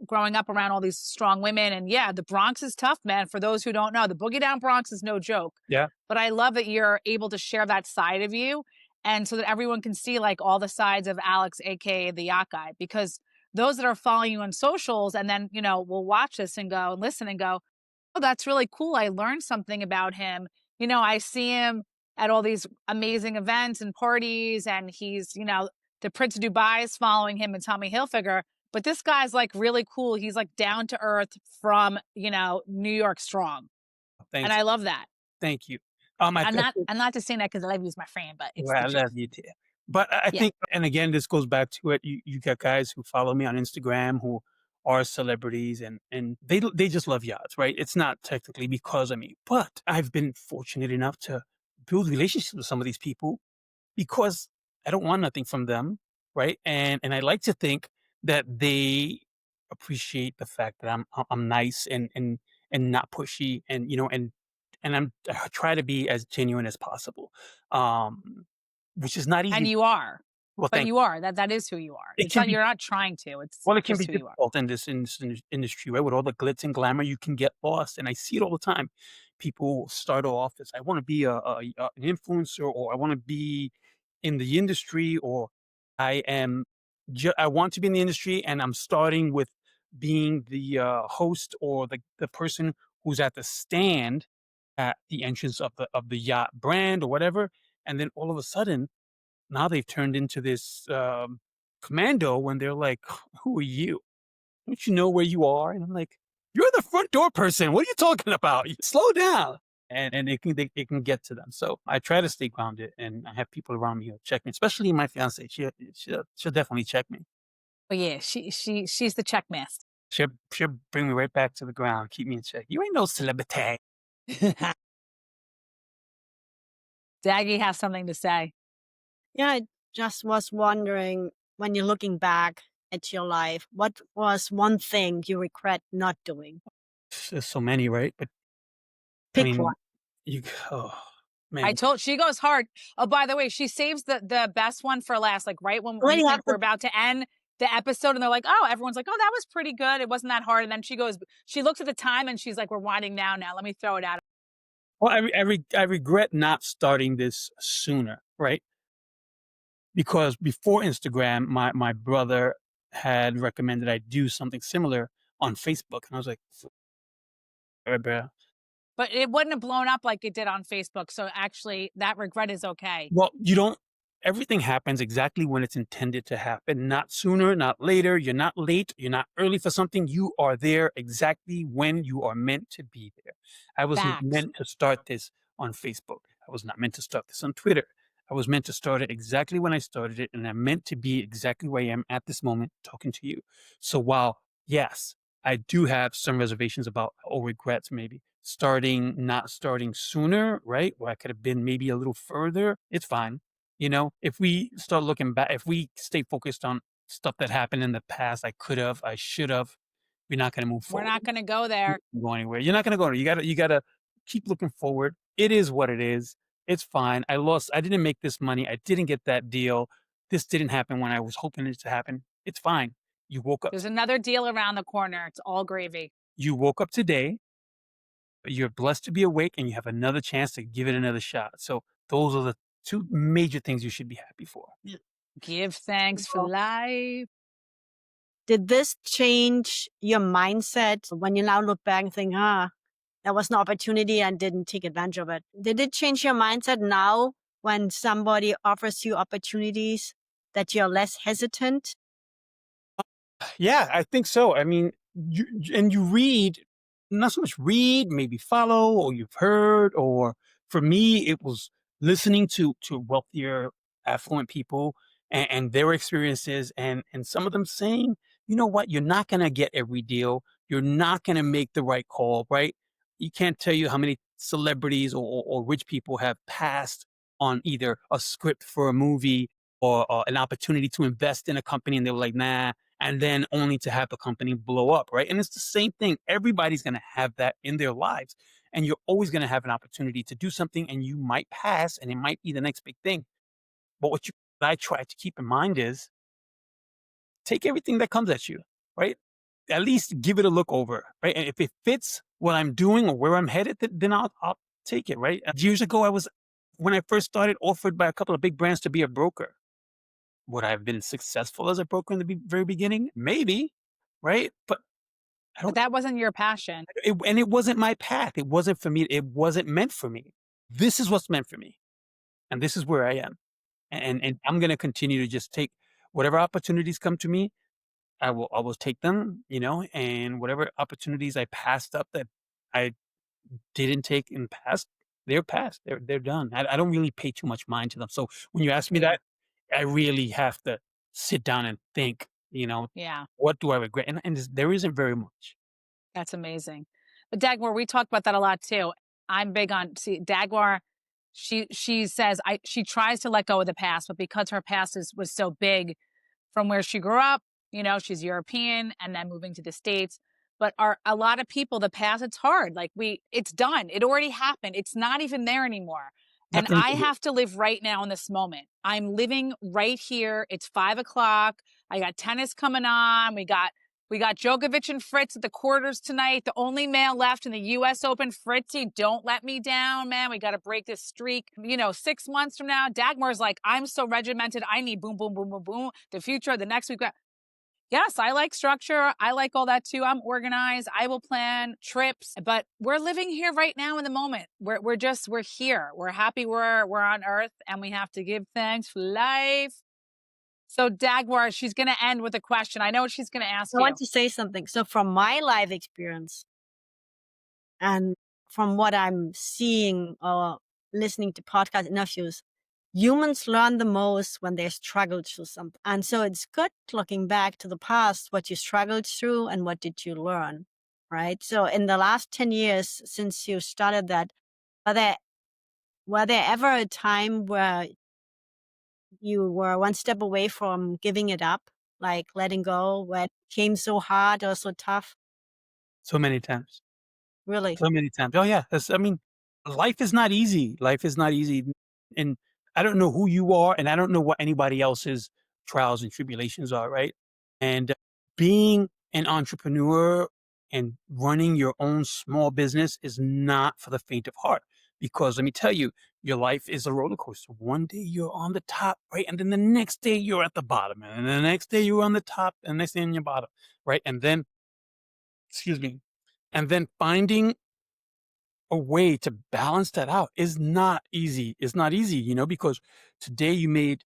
growing up around all these strong women. And yeah, the Bronx is tough, man. For those who don't know, the boogie down Bronx is no joke. Yeah. But I love that you're able to share that side of you. And so that everyone can see all the sides of Alex, AKA the Yacht Guy, because those that are following you on socials and then, will watch this and go and listen and go, oh, that's really cool. I learned something about him. I see him at all these amazing events and parties, and he's, the Prince of Dubai is following him and Tommy Hilfiger. But this guy's really cool. He's down to earth from, New York strong. Thanks. And I love that. Thank you. I think I'm not just saying that because I love you as my friend, but it's well, the I truth. love you too. But I Yeah. think, and again, this goes back to it. You got guys who follow me on Instagram who are celebrities, and they just love yachts, right? It's not technically because of me, but I've been fortunate enough to build relationships with some of these people because I don't want nothing from them, right? And I like to think that they appreciate the fact that I'm nice and not pushy, and I try to be as genuine as possible, which is not And easy. you are. Well, But thank you are. That is who you are. it It's can not be you're not trying to. It's well, it can be just who you are. difficult in this industry, right? With all the glitz and glamour, you can get lost, and I see it all the time. People start off as, "I wanna be an influencer," or, "I wanna be in the industry," or, I want to be in the industry, and I'm starting with being the, host or the person who's at the stand at the entrance of the yacht brand or whatever, and then all of a sudden, now they've turned into this, commando when they're like, "Who are you? Don't you know where you are?" And I'm like, "You're the front door person. What are you talking about? You slow down." And it can get to them. So I try to stay grounded, and I have people around me who check me, especially my fiance. She'll definitely check me. But yeah, she's the check master. She'll bring me right back to the ground, keep me in check. You ain't no celebrity. Daggy has something to say. Yeah, I just was wondering, when you're looking back at your life, what was one thing you regret not doing? There's so many, right? But I Pick one. mean, you, oh I man. told she goes hard. Oh, by the way, she saves the best one for last, like right when you Already have think we're the about to end the episode, and they're like, "Oh," everyone's like, "Oh, that was pretty good. It wasn't that hard." And then she looks at the time, and she's like, "We're winding down now. Let me throw it out." Well, I regret not starting this sooner, right? Because before Instagram, my brother had recommended I do something similar on Facebook, and I was like, "Alright, bro." But it wouldn't have blown up like it did on Facebook. So actually, that regret is okay. Well, you don't everything happens exactly when it's intended to happen, not sooner, not later. You're not late, you're not early for something. You are there exactly when you are meant to be there. I wasn't Facts. meant to start this on Facebook. I was not meant to start this on Twitter. I was meant to start it exactly when I started it, and I'm meant to be exactly where I am at this moment talking to you. So while, yes, I do have some reservations about or regrets maybe not starting sooner, right? Where I could have been maybe a little further. It's fine. If we start looking back, if we stay focused on stuff that happened in the past, I could have, I should have, we're not going to move We're forward. not going to go You're there. not gonna go anywhere. You're not going to go. You gotta keep looking forward. It is what it is. It's fine. I didn't make this money. I didn't get that deal. This didn't happen when I was hoping it to happen. It's fine. You woke up. There's another deal around the corner. It's all gravy. You woke up today. You're blessed to be awake, and you have another chance to give it another shot. So those are the two major things you should be happy for. Give thanks for life. Did this change your mindset when you now look back and think, that was an opportunity and didn't take advantage of it? Did it change your mindset now when somebody offers you opportunities that you're less hesitant? Yeah, I think so. I mean, you read, not so much read, maybe follow, or you've heard, or for me, it was listening to wealthier, affluent people and their experiences, and some of them saying, you know what, you're not going to get every deal, you're not going to make the right call, right? You can't tell you how many celebrities or rich people have passed on either a script for a movie or an opportunity to invest in a company, and they were like, nah, and then only to have the company blow up, right? And it's the same thing. Everybody's going to have that in their lives. And you're always going to have an opportunity to do something, and you might pass, and it might be the next big thing. But what I try to keep in mind is take everything that comes at you, right? At least give it a look over, right? And if it fits what I'm doing or where I'm headed, then I'll take it, right? Years ago, when I first started, offered by a couple of big brands to be a broker. Would I have been successful as a broker in the very beginning? Maybe, right? But I But don't. that wasn't your passion. And it wasn't my path. It wasn't for me. It wasn't meant for me. This is what's meant for me, and this is where I am. And I'm going to continue to just take whatever opportunities come to me. I will take them, and whatever opportunities I passed up that I didn't take in the past, they're past. They're done. I don't really pay too much mind to them. So when you ask me Yeah. that, I really have to sit down and think, Yeah. what do I regret? And there isn't very much. That's amazing. But Dagmar, we talk about that a lot too. I'm big on Dagmar. She says she tries to let go of the past, but because her past was so big from where she grew up, she's European and then moving to the States. But a lot of people, the past, it's hard. Like it's done. It already happened. It's not even there anymore. And Nothing I have to live right now in this moment. I'm living right here. It's 5 o'clock. I got tennis coming on. We got Djokovic and Fritz at the quarters tonight. The only male left in the U.S. Open. Fritzy, don't let me down, man. We got to break this streak. 6 months from now, Dagmar's like, I'm so regimented. I need boom, boom, boom, boom, boom. The future, the next week. Yes, I like structure. I like all that too. I'm organized. I will plan trips, but we're living here right now in the moment. We're here. We're happy we're on earth, and we have to give thanks for life. So Dagmar, she's going to end with a question. I know what she's going to ask I you. want to say something. So from my life experience and from what I'm seeing or listening to podcast interviews, humans learn the most when they struggle through something. And so it's good looking back to the past, what you struggled through and what did you learn, right? So in the last 10 years since you started that, were there ever a time where you were one step away from giving it up, like letting go, where it came so hard or so tough? So many times. Really? So many times. Oh, yeah. Life is not easy. Life is not easy. And I don't know who you are, and I don't know what anybody else's trials and tribulations are, right? And being an entrepreneur and running your own small business is not for the faint of heart. Because let me tell you, your life is a roller coaster. One day you're on the top, right? And then the next day you're at the bottom. And the next day you're on the top, and the next day on your bottom, right? And then, excuse me, and then finding a way to balance that out is not easy. It's not easy, because today you made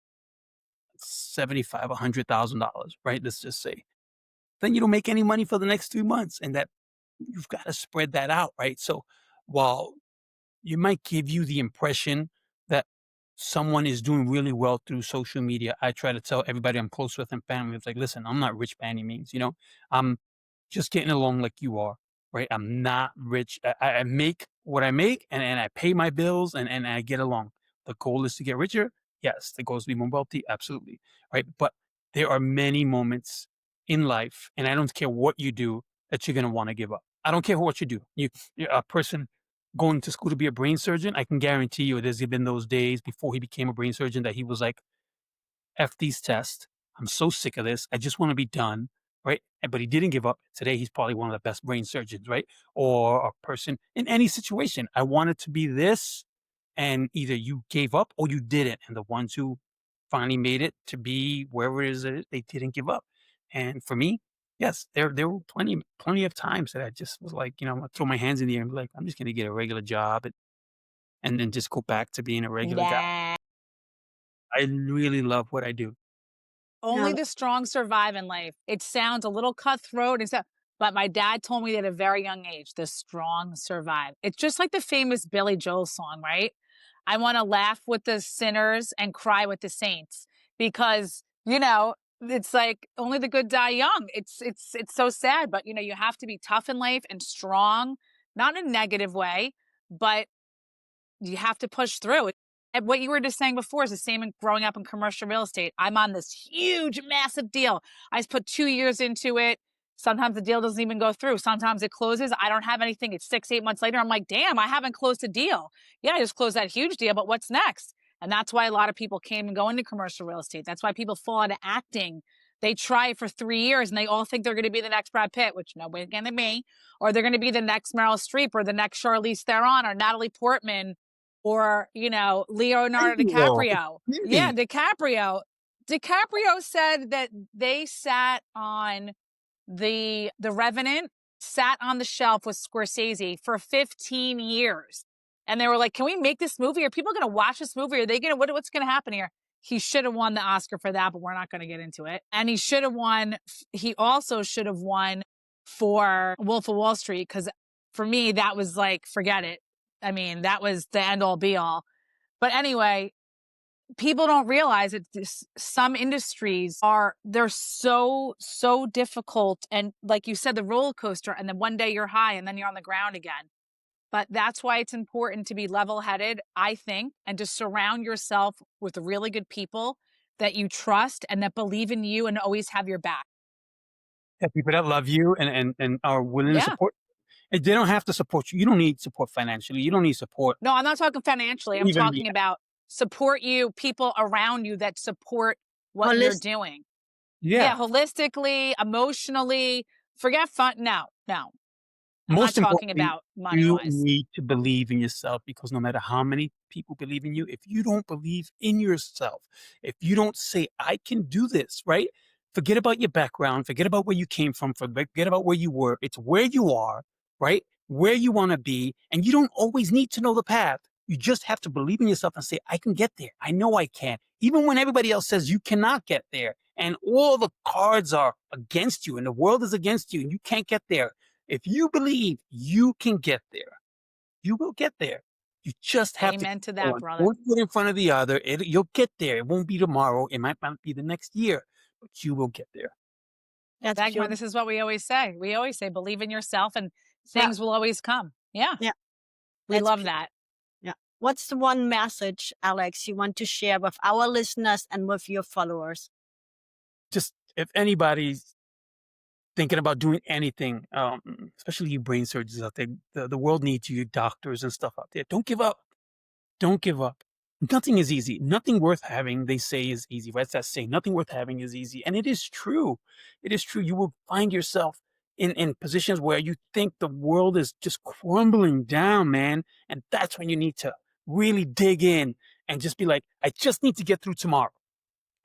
75, $100,000, right? Let's just say. Then you don't make any money for the next 3 months, and that you've got to spread that out, right? So while you might give you the impression that someone is doing really well through social media, I try to tell everybody I'm close with and family, it's like, listen, I'm not rich by any means, I'm just getting along like you are, right? I'm not rich. I make what I make, and I pay my bills, and I get along. The goal is to get richer. Yes. The goal is to be more wealthy. Absolutely. Right. But there are many moments in life, and I don't care what you do, that you're going to want to give up. I don't care what you do. You're a person going to school to be a brain surgeon. I can guarantee you there's been those days before he became a brain surgeon that he was like, F these tests. I'm so sick of this. I just want to be done. Right. But he didn't give up. Today, he's probably one of the best brain surgeons. Right. Or a person in any situation. I wanted to be this. And either you gave up or you didn't. And the ones who finally made it to be wherever it is, they didn't give up. And for me, yes, there were plenty of times that I just was like, I throw my hands in the air and be like, I'm just going to get a regular job and then just go back to being a regular guy. Yeah. I really love what I do. Only Yeah. the strong survive in life. It sounds a little cutthroat, but my dad told me at a very young age, the strong survive. It's just like the famous Billy Joel song, right? I want to laugh with the sinners and cry with the saints, because, it's like only the good die young. It's so sad, but you have to be tough in life and strong, not in a negative way, but you have to push through. And what you were just saying before is the same in growing up in commercial real estate. I'm on this huge, massive deal. I put 2 years into it. Sometimes the deal doesn't even go through. Sometimes it closes. I don't have anything. It's 6, 8 months later. I'm like, damn, I haven't closed a deal. Yeah, I just closed that huge deal, but what's next? And that's why a lot of people came and go into commercial real estate. That's why people fall into acting. They try it for 3 years and they all think they're going to be the next Brad Pitt, which nobody's going to be, or they're going to be the next Meryl Streep or the next Charlize Theron or Natalie Portman or, Leonardo DiCaprio. Yeah, DiCaprio. DiCaprio said that they sat on the Revenant, sat on the shelf with Scorsese for 15 years. And they were like, can we make this movie? Are people going to watch this movie? Are they going to, what's going to happen here? He should have won the Oscar for that, but we're not going to get into it. And he also should have won for Wolf of Wall Street, because for me, that was like, forget it. I mean, that was the end all be all. But anyway, people don't realize that some industries they're so difficult. And like you said, the roller coaster, and then one day you're high and then you're on the ground again. But that's why it's important to be level-headed, I think, and to surround yourself with really good people that you trust and that believe in you and always have your back. Yeah, people that love you and are willing to Yeah. support. And they don't have to support you. You don't need support financially. You don't need support. No, I'm not talking financially. I'm talking about support you, people around you that support what you're doing. Yeah, holistically, emotionally. Forget fun. No. I'm Most not talking importantly, about you money-wise. need to believe in yourself, because no matter how many people believe in you, if you don't believe in yourself, if you don't say, I can do this, right? Forget about your background, forget about where you came from, forget about where you were. It's where you are, right? Where you want to be. And you don't always need to know the path. You just have to believe in yourself and say, I can get there. I know I can. Even when everybody else says you cannot get there and all the cards are against you and the world is against you and you can't get there. If you believe you can get there, you will get there. You just have Amen to to keep that, going. brother. One foot in front of the other. You'll get there. It won't be tomorrow. It might not be the next year, but you will get there. Dagmar, this is what we always say. We always say, believe in yourself and things will always come. Yeah. We love that. Yeah. What's the one message, Alex, you want to share with our listeners and with your followers? Just if anybody's thinking about doing anything, especially you brain surgeons out there, the world needs you, doctors and stuff out there. Don't give up. Don't give up. Nothing is easy. Nothing worth having, they say, is easy. Right? That's that saying. Nothing worth having is easy. And it is true. It is true. You will find yourself in positions where you think the world is just crumbling down, man. And that's when you need to really dig in and just be like, I just need to get through tomorrow.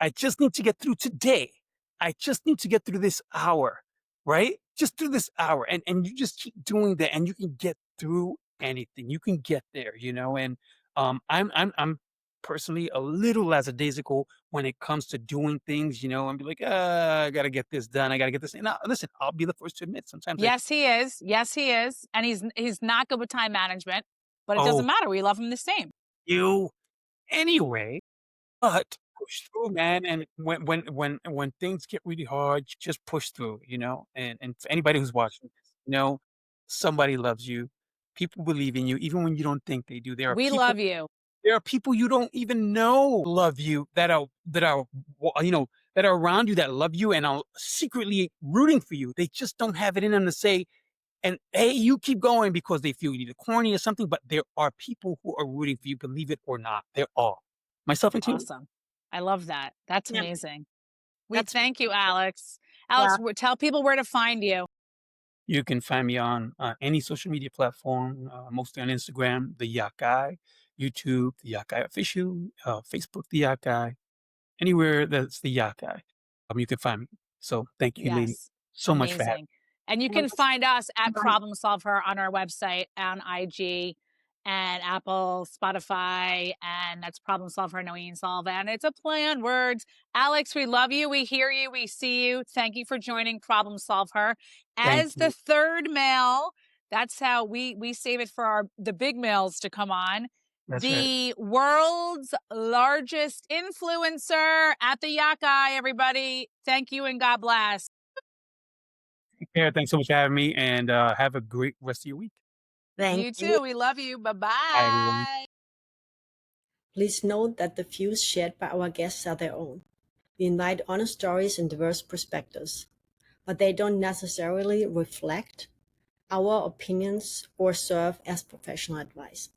I just need to get through today. I just need to get through this hour, right? Just through this hour. And you just keep doing that and you can get through anything. You can get there, you know, and I'm personally a little lackadaisical when it comes to doing things, you know, and be like, I gotta get this done. I gotta get this. Now, listen, I'll be the first to admit sometimes. Yes, he is. Yes, he is. And he's not good with time management, but it doesn't matter. We love him the same. You anyway, but push through, man. And when things get really hard, just push through, you know. And for anybody who's watching this, you know, somebody loves you. People believe in you, even when you don't think they do. We love you. There are people you don't even know love you that are you know, that are around you that love you and are secretly rooting for you. They just don't have it in them to say, and hey, you keep going, because they feel either corny or something. But there are people who are rooting for you, believe it or not. They're all, myself included. Awesome. I love that. That's amazing. We That's thank you, Alex. Alex, tell people where to find you. You can find me on any social media platform, mostly on Instagram, The Yacht Guy, YouTube, The Yacht Guy Official, Facebook, The Yacht Guy, anywhere that's The Yacht Guy. You can find me. So thank you, lady, so much for having me. And you can find us at ProblemSolvHer on our website, on IG, and Apple, Spotify, and that's ProblemSolvHer, no E solve. And it's a play on words. Alex, we love you. We hear you. We see you. Thank you for joining ProblemSolvHer. As the third male, that's how we save it for the big males to come on. That's the world's largest influencer at the Yacht Guy, everybody. Thank you and God bless. Take care. Thanks so much for having me, and have a great rest of your week. Thank you too. We love you. Bye-bye. Bye, everyone. Please note that the views shared by our guests are their own. We invite honest stories and diverse perspectives, but they don't necessarily reflect our opinions or serve as professional advice.